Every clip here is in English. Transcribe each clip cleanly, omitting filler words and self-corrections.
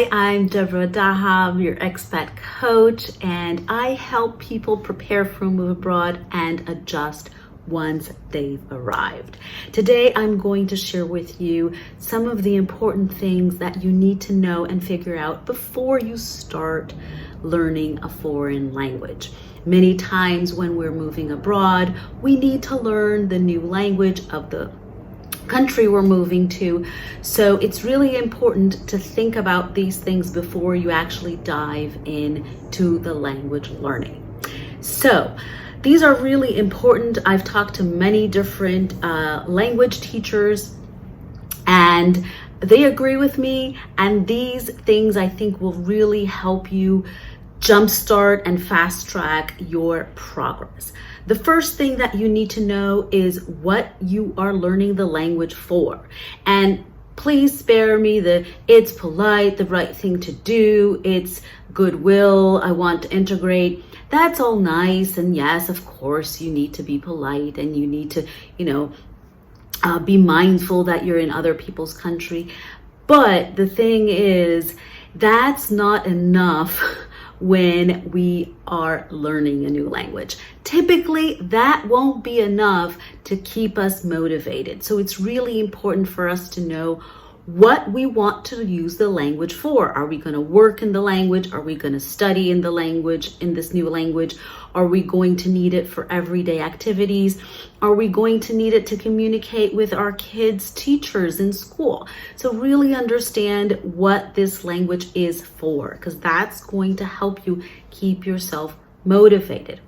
Hi, I'm Deborah Dahab, your expat coach, and I help people prepare for a move abroad and adjust once they've arrived. Today, I'm going to share with you some of the important things that you need to know and figure out before you start learning a foreign language. Many times when we're moving abroad, we need to learn the new language of the country we're moving to. So it's really important to think about these things before you actually dive into the language learning. So these are really important. I've talked to many different language teachers and they agree with me, and these things I think will really help you jumpstart and fast track your progress. The first thing that you need to know is what you are learning the language for. And please spare me the it's polite, the right thing to do, it's goodwill, I want to integrate. That's all nice. And yes, of course, you need to be polite and you need to, be mindful that you're in other people's country. But the thing is, that's not enough when we are learning a new language. Typically, that won't be enough to keep us motivated. So it's really important for us to know what we want to use the language for. Are we going to work in the language? Are we going to study in the language, in this new language? Are we going to need it for everyday activities? Are we going to need it to communicate with our kids' teachers in school? So really understand what this language is for, because that's going to help you keep yourself motivated.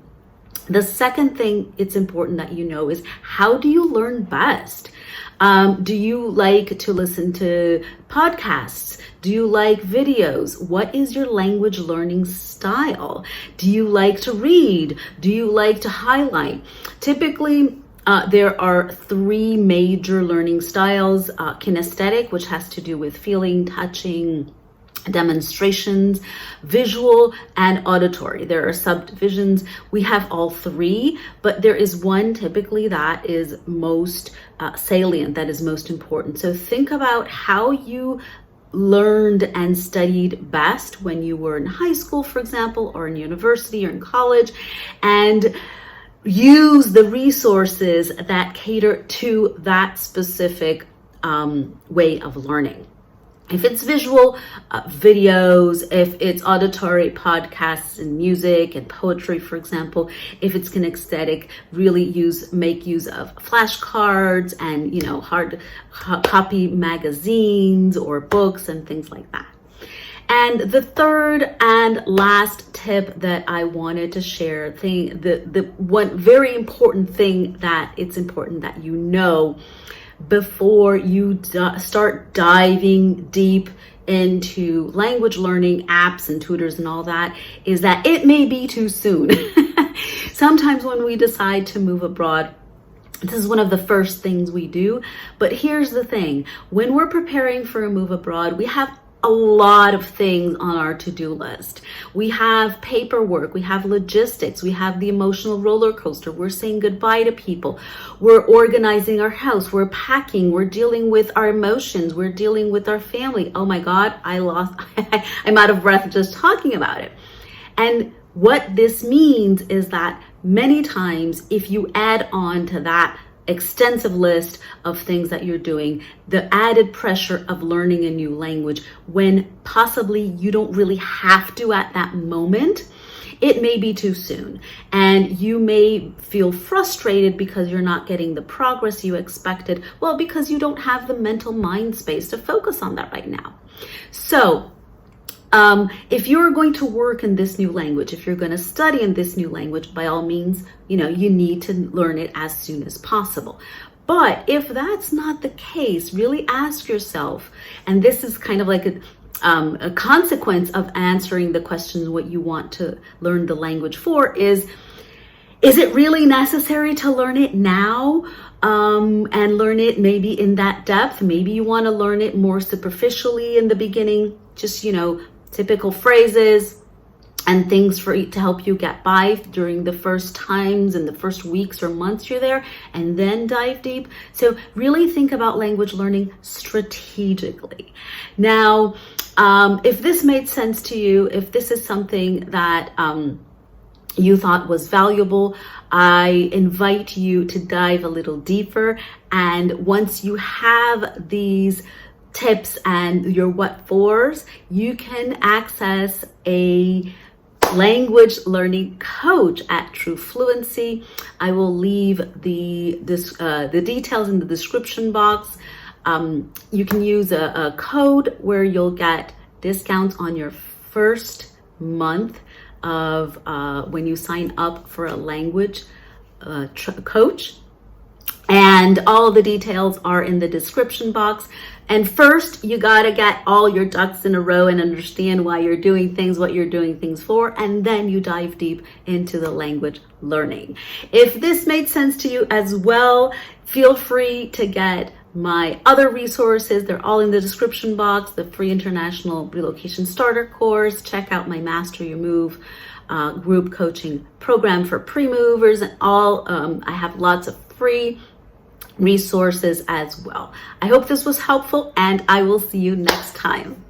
The second thing it's important that you know is, how do you learn best? Do you like to listen to podcasts? Do you like videos? What is your language learning style? Do you like to read? Do you like to highlight? Typically, there are three major learning styles: kinesthetic, which has to do with feeling, touching, demonstrations; visual; and auditory. There are subdivisions. We have all three, but there is one typically that is most salient, that is most important. So think about how you learned and studied best when you were in high school, for example, or in university or in college, and use the resources that cater to that specific way of learning. If it's visual, videos; if it's auditory, podcasts and music and poetry, for example. If it's kinesthetic, really make use of flashcards and, hard copy magazines or books and things like that. And the third and last tip that I wanted to share, the one very important thing that it's important that you know before you start diving deep into language learning apps and tutors and all that, is that it may be too soon. Sometimes when we decide to move abroad, this is one of the first things we do. But here's the thing: when we're preparing for a move abroad, we have a lot of things on our to-do list. We have paperwork, we have logistics, we have the emotional roller coaster. We're saying goodbye to people. We're organizing our house, we're packing, we're dealing with our emotions, we're dealing with our family. Oh my God, I'm out of breath just talking about it. And what this means is that many times, if you add on to that extensive list of things that you're doing, the added pressure of learning a new language when possibly you don't really have to at that moment, it may be too soon. And you may feel frustrated because you're not getting the progress you expected. Well, because you don't have the mental mind space to focus on that right now. So if you're going to work in this new language, if you're going to study in this new language, by all means, you need to learn it as soon as possible. But if that's not the case, really ask yourself, and this is kind of like a consequence of answering the question, what you want to learn the language for, is it really necessary to learn it now? And learn it maybe in that depth? Maybe you want to learn it more superficially in the beginning, just, typical phrases, and things to help you get by during the first times and the first weeks or months you're there, and then dive deep. So really think about language learning strategically. Now, if this made sense to you, if this is something that you thought was valuable, I invite you to dive a little deeper. And once you have these tips and your what fors, you can access a language learning coach at True Fluency. I will leave the details in the description box. You can use a code where you'll get discounts on your first month of when you sign up for a language coach. And all the details are in the description box. And first, you gotta get all your ducks in a row and understand why you're doing things, what you're doing things for, and then you dive deep into the language learning. If this made sense to you as well, feel free to get my other resources. They're all in the description box. The free international relocation starter course. Check out my Master Your Move group coaching program for pre-movers, and all. I have lots of free resources as well. I hope this was helpful, and I will see you next time.